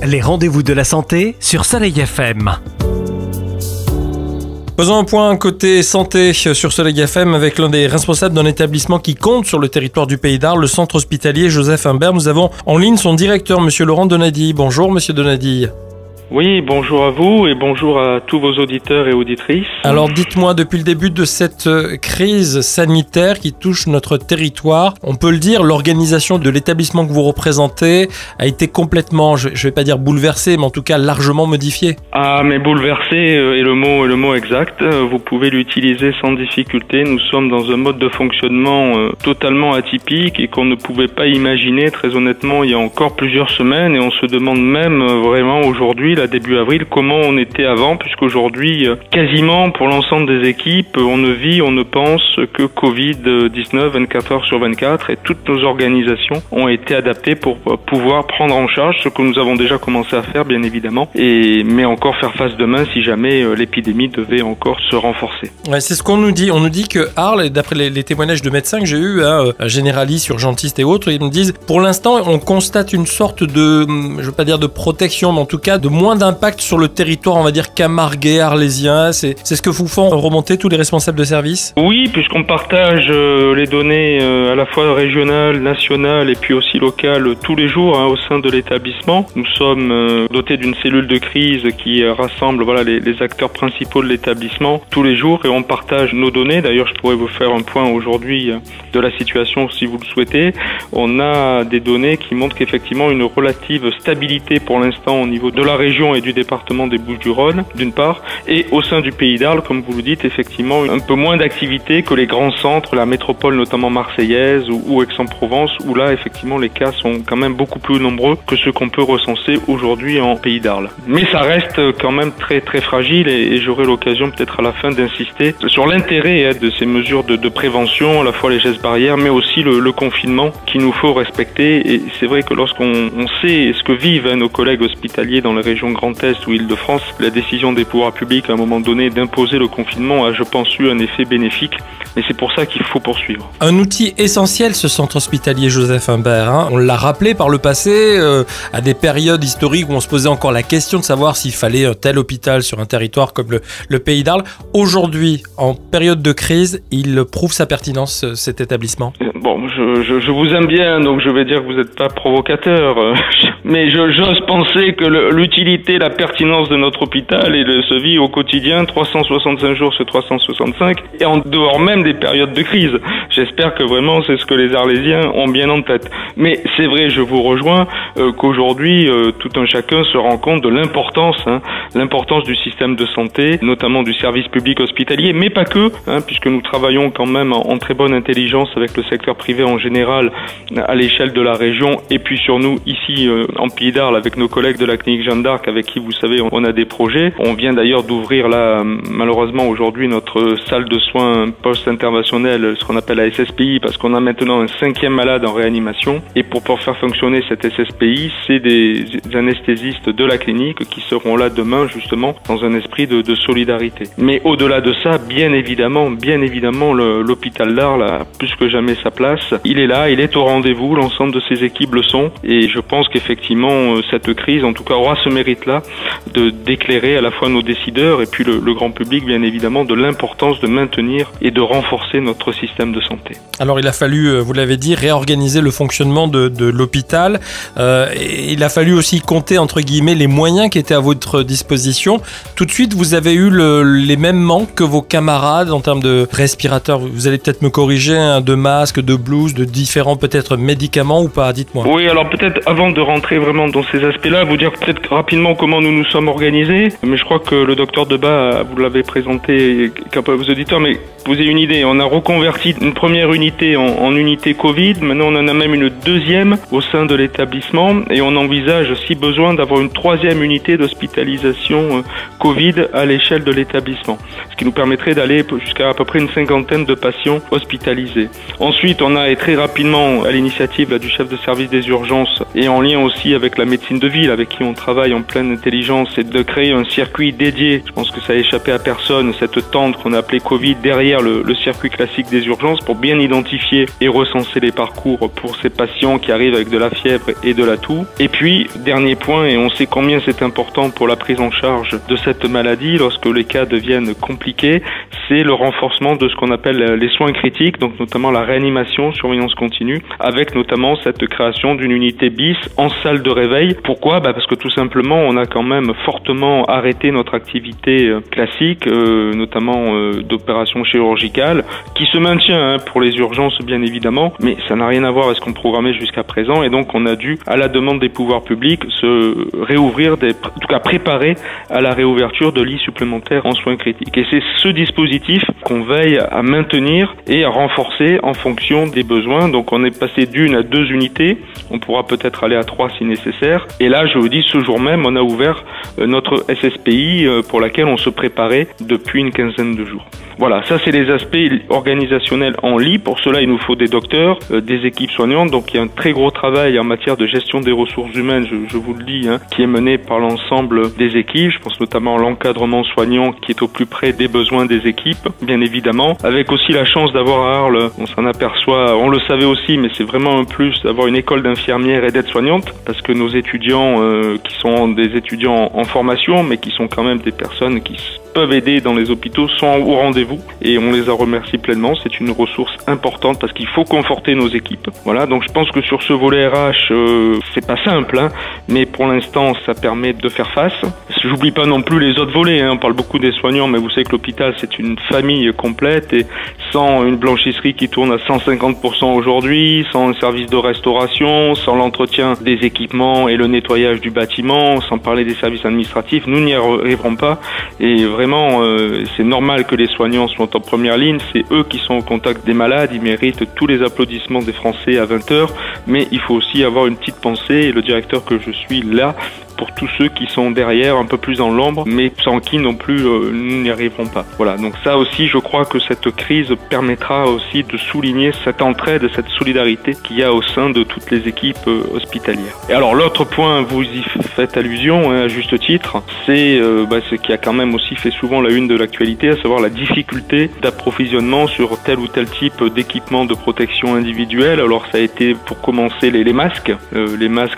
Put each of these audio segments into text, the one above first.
Les rendez-vous de la santé sur Soleil FM. Faisons un point côté santé sur Soleil FM avec l'un des responsables d'un établissement qui compte sur le territoire du Pays d'Arles, le centre hospitalier Joseph Humbert. Nous avons en ligne son directeur, monsieur Laurent Donadi. Bonjour, monsieur Donadi. Oui, bonjour à vous et bonjour à tous vos auditeurs et auditrices. Alors dites-moi, depuis le début de cette crise sanitaire qui touche notre territoire, on peut le dire, l'organisation de l'établissement que vous représentez a été complètement, je vais pas dire bouleversée, mais en tout cas largement modifiée. Ah, mais bouleversé est le mot exact. Vous pouvez l'utiliser sans difficulté. Nous sommes dans un mode de fonctionnement totalement atypique et qu'on ne pouvait pas imaginer, très honnêtement, il y a encore plusieurs semaines, et on se demande même vraiment aujourd'hui, à début avril, comment on était avant, puisqu'aujourd'hui, quasiment pour l'ensemble des équipes, on ne vit, on ne pense que Covid-19 24 heures sur 24, et toutes nos organisations ont été adaptées pour pouvoir prendre en charge ce que nous avons déjà commencé à faire, bien évidemment, mais encore faire face demain si jamais l'épidémie devait encore se renforcer. Ouais, c'est ce qu'on nous dit. On nous dit que Arles, d'après les témoignages de médecins que j'ai eus, généralistes, urgentistes et autres, ils nous disent, pour l'instant, on constate une sorte de, je veux pas dire de protection, mais en tout cas de moins d'impact sur le territoire, on va dire camarguais, arlésien. C'est ce que vous font remonter tous les responsables de service? Oui, puisqu'on partage les données à la fois régionales, nationales et puis aussi locales tous les jours au sein de l'établissement. Nous sommes dotés d'une cellule de crise qui rassemble les acteurs principaux de l'établissement tous les jours, et on partage nos données. D'ailleurs, je pourrais vous faire un point aujourd'hui de la situation si vous le souhaitez. On a des données qui montrent qu'effectivement une relative stabilité pour l'instant au niveau de la région et du département des Bouches-du-Rhône, d'une part, et au sein du Pays d'Arles, comme vous le dites, effectivement, un peu moins d'activité que les grands centres, la métropole notamment marseillaise ou Aix-en-Provence, où là, effectivement, les cas sont quand même beaucoup plus nombreux que ceux qu'on peut recenser aujourd'hui en Pays d'Arles. Mais ça reste quand même très très fragile, et j'aurai l'occasion peut-être à la fin d'insister sur l'intérêt de ces mesures de prévention, à la fois les gestes barrières, mais aussi le confinement qu'il nous faut respecter. Et c'est vrai que lorsqu'on sait ce que vivent nos collègues hospitaliers dans les régions Grand Est ou Île-de-France, la décision des pouvoirs publics à un moment donné d'imposer le confinement a, je pense, eu un effet bénéfique, mais c'est pour ça qu'il faut poursuivre. Un outil essentiel, ce centre hospitalier Joseph Humbert. On l'a rappelé par le passé, à des périodes historiques où on se posait encore la question de savoir s'il fallait un tel hôpital sur un territoire comme le Pays d'Arles. Aujourd'hui, en période de crise, il prouve sa pertinence, cet établissement. Bon, je vous aime bien, donc je vais dire que vous n'êtes pas provocateur, mais j'ose penser que l'utilité, la pertinence de notre hôpital se vit au quotidien, 365 jours sur 365, et en dehors même des périodes de crise. J'espère que vraiment c'est ce que les Arlésiens ont bien en tête. Mais c'est vrai, je vous rejoins, qu'aujourd'hui, tout un chacun se rend compte de l'importance du système de santé, notamment du service public hospitalier, mais pas que, puisque nous travaillons quand même en très bonne intelligence avec le secteur privé en général, à l'échelle de la région, et puis sur nous, ici, en Pays d'Arles, avec nos collègues de la clinique Jeanne d'Arc, avec qui, vous savez, on a des projets. On vient d'ailleurs d'ouvrir là, malheureusement aujourd'hui, notre salle de soins post-interventionnelle, ce qu'on appelle la SSPI, parce qu'on a maintenant un 5e malade en réanimation. Et pour pouvoir faire fonctionner cette SSPI, c'est des anesthésistes de la clinique qui seront là demain, justement, dans un esprit de solidarité. Mais au-delà de ça, bien évidemment, l'hôpital d'Arles a plus que jamais sa place. Il est là, il est au rendez-vous, l'ensemble de ses équipes le sont. Et je pense qu'effectivement, cette crise, en tout cas, aura ce mérite-là d'éclairer à la fois nos décideurs et puis le grand public, bien évidemment, de l'importance de maintenir et de renforcer notre système de santé. Alors il a fallu, vous l'avez dit, réorganiser le fonctionnement de l'hôpital. Et il a fallu aussi compter, entre guillemets, les moyens qui étaient à votre disposition. Tout de suite, vous avez eu les mêmes manques que vos camarades en termes de respirateurs. Vous allez peut-être me corriger, de masques, de blouses, de différents peut-être médicaments ou pas, dites-moi. Oui, alors peut-être avant de rentrer vraiment dans ces aspects-là, vous dire peut-être rapidement comment nous nous sommes organisés. Mais je crois que le docteur Debat, vous l'avez présenté à vos auditeurs, mais vous avez une idée. On a reconverti une première unité en unité Covid. Maintenant, on en a même une deuxième au sein de l'établissement, et on envisage, si besoin, d'avoir une troisième unité d'hospitalisation Covid à l'échelle de l'établissement, ce qui nous permettrait d'aller jusqu'à à peu près une 50aine de patients hospitalisés. Ensuite, on a, et très rapidement, à l'initiative du chef de service des urgences et en lien aussi avec la médecine de ville, avec qui on travaille en pleine intelligence, c'est de créer un circuit dédié. Je pense que ça a échappé à personne, cette tente qu'on a appelée Covid derrière le circuit classique des urgences pour bien identifier et recenser les parcours pour ces patients qui arrivent avec de la fièvre et de la toux. Et puis, dernier point, et on sait combien c'est important pour la prise en charge de cette maladie lorsque les cas deviennent compliqués, c'est le renforcement de ce qu'on appelle les soins critiques, donc notamment la réanimation, surveillance continue, avec notamment cette création d'une unité bis en salle de réveil. Pourquoi ? Parce que tout simplement, on a quand même fortement arrêté notre activité classique, notamment d'opérations chirurgicales, qui se maintient pour les urgences bien évidemment, mais ça n'a rien à voir avec ce qu'on programmait jusqu'à présent, et donc on a dû, à la demande des pouvoirs publics, se réouvrir, en tout cas préparer à la réouverture de lits supplémentaires en soins critiques. Et c'est ce dispositif qu'on veille à maintenir et à renforcer en fonction des besoins. Donc on est passé d'1 à 2 unités, on pourra peut-être aller à 3 si nécessaire. Et là, je vous dis, ce jour même, on a ouvert notre SSPI pour laquelle on se préparait depuis une quinzaine de jours. Voilà, ça c'est les aspects organisationnels en lit. Pour cela, il nous faut des docteurs, des équipes soignantes. Donc il y a un très gros travail en matière de gestion des ressources humaines, je vous le dis, qui est mené par l'ensemble des équipes. Je pense notamment à l'encadrement soignant qui est au plus près des besoins des équipes, bien évidemment. Avec aussi la chance d'avoir à Arles, on s'en aperçoit, on le savait aussi, mais c'est vraiment un plus d'avoir une école d'infirmières et d'aides-soignantes, parce que nos étudiants qui sont des étudiants en formation, mais qui sont quand même des personnes qui peuvent aider dans les hôpitaux, sont au rendez-vous et on les en remercie pleinement. C'est une ressource importante parce qu'il faut conforter nos équipes. Voilà, donc je pense que sur ce volet RH, c'est pas simple, mais pour l'instant, ça permet de faire face. J'oublie pas non plus les autres volets, on parle beaucoup des soignants, mais vous savez que l'hôpital, c'est une famille complète et sans une blanchisserie qui tourne à 150% aujourd'hui, sans un service de restauration, sans l'entretien des équipements et le nettoyage du bâtiment, sans parler des services administratifs, nous n'y arriverons pas. Et vraiment, c'est normal que les soignants soient en première ligne, c'est eux qui sont au contact des malades, ils méritent tous les applaudissements des Français à 20h, mais il faut aussi avoir une petite pensée, et le directeur que je suis là, pour tous ceux qui sont derrière, un peu plus dans l'ombre, mais sans qui non plus nous n'y arriverons pas. Voilà, donc ça aussi, je crois que cette crise permettra aussi de souligner cette entraide, cette solidarité qu'il y a au sein de toutes les équipes hospitalières. Et alors l'autre point, vous y faites allusion à juste titre, c'est ce qui a quand même aussi fait souvent la une de l'actualité, à savoir la difficulté d'approvisionnement sur tel ou tel type d'équipement de protection individuelle. Alors ça a été pour commencer les masques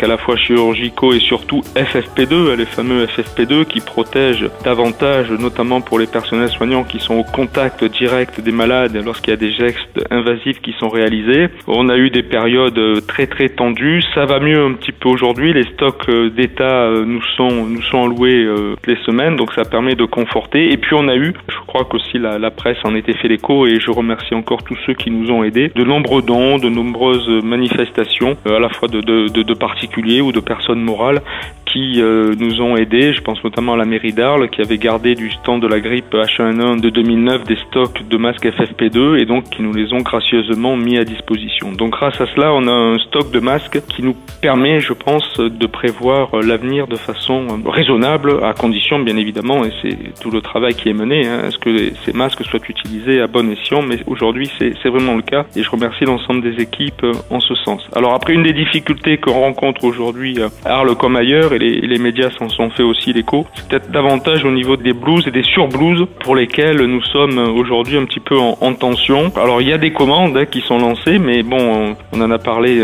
à la fois chirurgicaux et surtout FFP2, les fameux FFP2 qui protègent davantage, notamment pour les personnels soignants qui sont au contact direct des malades lorsqu'il y a des gestes invasifs qui sont réalisés. On a eu des périodes très très tendues, ça va mieux un petit peu aujourd'hui, les stocks d'État nous sont alloués les semaines, donc ça permet de conforter. Et puis on a eu, je crois qu'aussi la presse en était fait l'écho, et je remercie encore tous ceux qui nous ont aidés, de nombreux dons, de nombreuses manifestations, à la fois de particuliers ou de personnes morales qui nous ont aidés. Je pense notamment à la mairie d'Arles qui avait gardé du temps de la grippe H1N1 de 2009 des stocks de masques FFP2 et donc qui nous les ont gracieusement mis à disposition. Donc grâce à cela, on a un stock de masques qui nous permet, je pense, de prévoir l'avenir de façon raisonnable, à condition bien évidemment, et c'est tout le travail qui est mené, à ce que ces masques soient utilisés à bon escient, mais aujourd'hui c'est vraiment le cas et je remercie l'ensemble des équipes en ce sens. Alors après, une des difficultés qu'on rencontre aujourd'hui à Arles comme ailleurs, et les médias s'en sont fait aussi l'écho, c'est peut-être davantage au niveau des blouses et des surblouses pour lesquelles nous sommes aujourd'hui un petit peu en tension. Alors il y a des commandes qui sont lancées, mais bon, on en a parlé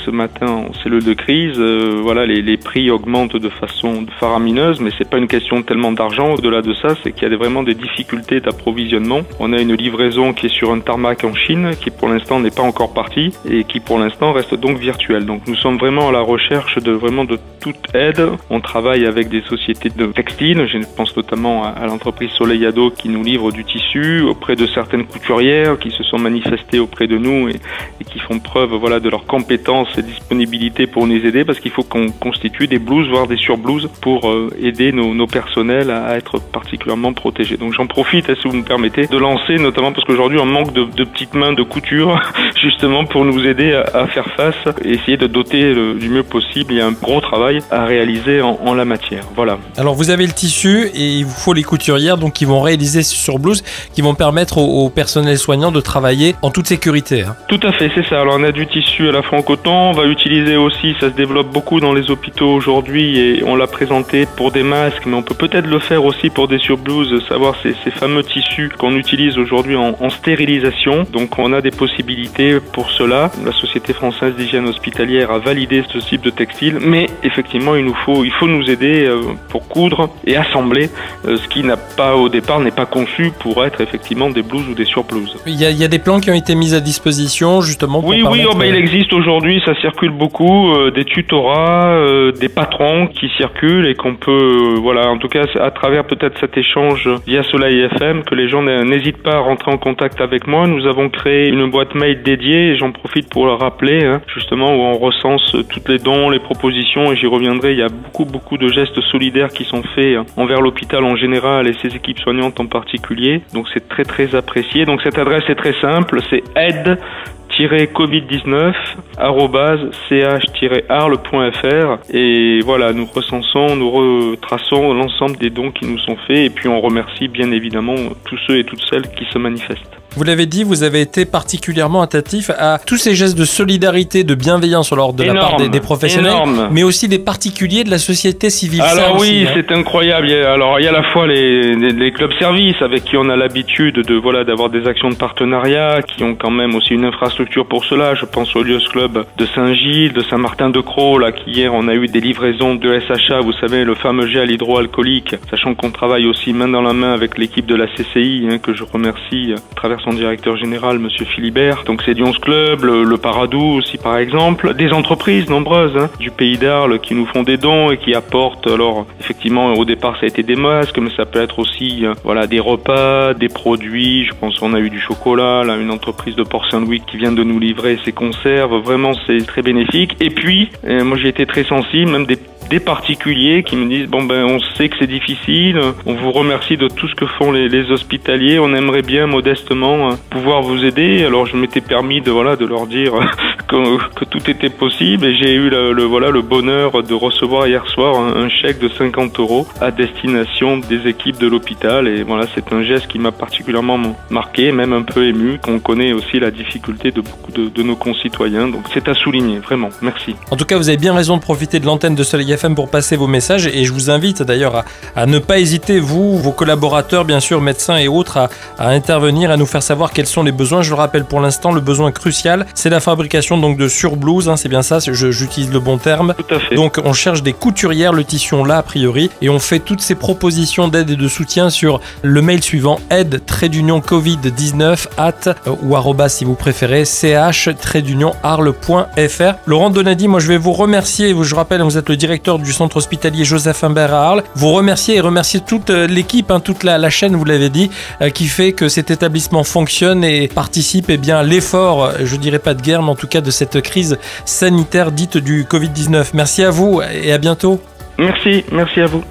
ce matin en cellule de crise, voilà, les prix augmentent de façon faramineuse, mais c'est pas une question tellement d'argent. Au-delà de ça, c'est qu'il y a vraiment des difficultés d'approvisionnement. On a une livraison qui est sur un tarmac en Chine, qui pour l'instant n'est pas encore partie et qui pour l'instant reste donc virtuelle. Donc nous sommes vraiment à la recherche de toute aide. On travaille avec des sociétés de textiles, je pense notamment à l'entreprise Soleilado qui nous livre du tissu, auprès de certaines couturières qui se sont manifestées auprès de nous et qui font preuve de leur compétence et disponibilité pour nous aider, parce qu'il faut qu'on constitue des blouses, voire des surblouses pour aider nos personnels à être particulièrement protégés. Donc j'en profite, si vous me permettez, de lancer, notamment parce qu'aujourd'hui on manque de petites mains de couture, justement pour nous aider à faire face et essayer de doter du mieux possible. Il y a un gros travail travail à réaliser en la matière. Voilà. Alors vous avez le tissu et il vous faut les couturières donc qui vont réaliser sur blouse, qui vont permettre au personnel soignant de travailler en toute sécurité. Tout à fait, c'est ça. Alors on a du tissu à la fois en coton, on va utiliser aussi, ça se développe beaucoup dans les hôpitaux aujourd'hui et on l'a présenté pour des masques, mais on peut peut-être le faire aussi pour des surblouses, savoir ces fameux tissus qu'on utilise aujourd'hui en stérilisation. Donc on a des possibilités pour cela. La Société française d'hygiène hospitalière a validé ce type de textile, mais effectivement il faut nous aider pour coudre et assembler ce qui n'a pas au départ n'est pas conçu pour être effectivement des blouses ou des surblouses. Il y a des plans qui ont été mis à disposition justement pour permettre... il existe aujourd'hui, ça circule beaucoup, des tutorats, des patrons qui circulent et qu'on peut, en tout cas à travers peut-être cet échange via Soleil FM, que les gens n'hésitent pas à rentrer en contact avec moi. Nous avons créé une boîte mail dédiée et j'en profite pour le rappeler, justement où on recense toutes les dons, les propositions et j'y reviendrai. Il y a beaucoup de gestes solidaires qui sont faits envers l'hôpital en général et ses équipes soignantes en particulier. Donc c'est très apprécié. Donc cette adresse est très simple, c'est aide-covid19@ch-arles.fr et voilà, nous recençons, nous retraçons l'ensemble des dons qui nous sont faits et puis on remercie bien évidemment tous ceux et toutes celles qui se manifestent. Vous l'avez dit, vous avez été particulièrement attentif à tous ces gestes de solidarité, de bienveillance de la part des professionnels, mais aussi des particuliers de la société civile. Alors c'est incroyable. Alors il y a à la fois les clubs services avec qui on a l'habitude d'avoir des actions de partenariat, qui ont quand même aussi une infrastructure pour cela. Je pense au Lios Club de Saint-Gilles, de Saint-Martin-de-Crau, là qui hier on a eu des livraisons de SHA, vous savez, le fameux gel hydroalcoolique, sachant qu'on travaille aussi main dans la main avec l'équipe de la CCI, que je remercie à travers son directeur général, monsieur Philibert. Donc c'est Lions Club, le Paradou aussi par exemple, des entreprises nombreuses du Pays d'Arles qui nous font des dons et qui apportent, alors effectivement au départ ça a été des masques, mais ça peut être aussi des repas, des produits, je pense qu'on a eu du chocolat, là une entreprise de Port Saint-Louis qui vient de nous livrer ses conserves, vraiment c'est très bénéfique. Et puis moi j'ai été très sensible, même des particuliers qui me disent on sait que c'est difficile, on vous remercie de tout ce que font les hospitaliers, on aimerait bien modestement pouvoir vous aider. Alors je m'étais permis de leur dire que tout était possible et j'ai eu le bonheur de recevoir hier soir un chèque de 50 € à destination des équipes de l'hôpital et voilà, c'est un geste qui m'a particulièrement marqué, même un peu ému, qu'on connaît aussi la difficulté de beaucoup de nos concitoyens, donc c'est à souligner, vraiment, merci. En tout cas, vous avez bien raison de profiter de l'antenne de Soleil FM pour passer vos messages et je vous invite d'ailleurs à ne pas hésiter, vous, vos collaborateurs, bien sûr, médecins et autres, à intervenir, à nous faire savoir quels sont les besoins. Je le rappelle pour l'instant, le besoin crucial, c'est la fabrication donc de surblouses, c'est bien ça, j'utilise le bon terme. Tout à fait. Donc on cherche des couturières, le tissu on l'a a priori, et on fait toutes ces propositions d'aide et de soutien sur le mail suivant, aide-covid19@ ou @ si vous préférez, ch-arles.fr. Laurent Donadi, moi je vais vous remercier, je rappelle, vous êtes le directeur du centre hospitalier Joseph Imbert à Arles, vous remercier et remercier toute l'équipe, toute la chaîne, vous l'avez dit, qui fait que cet établissement fonctionne et participe à l'effort, je dirais pas de guerre, mais en tout cas de cette crise sanitaire dite du Covid-19. Merci à vous et à bientôt. Merci à vous.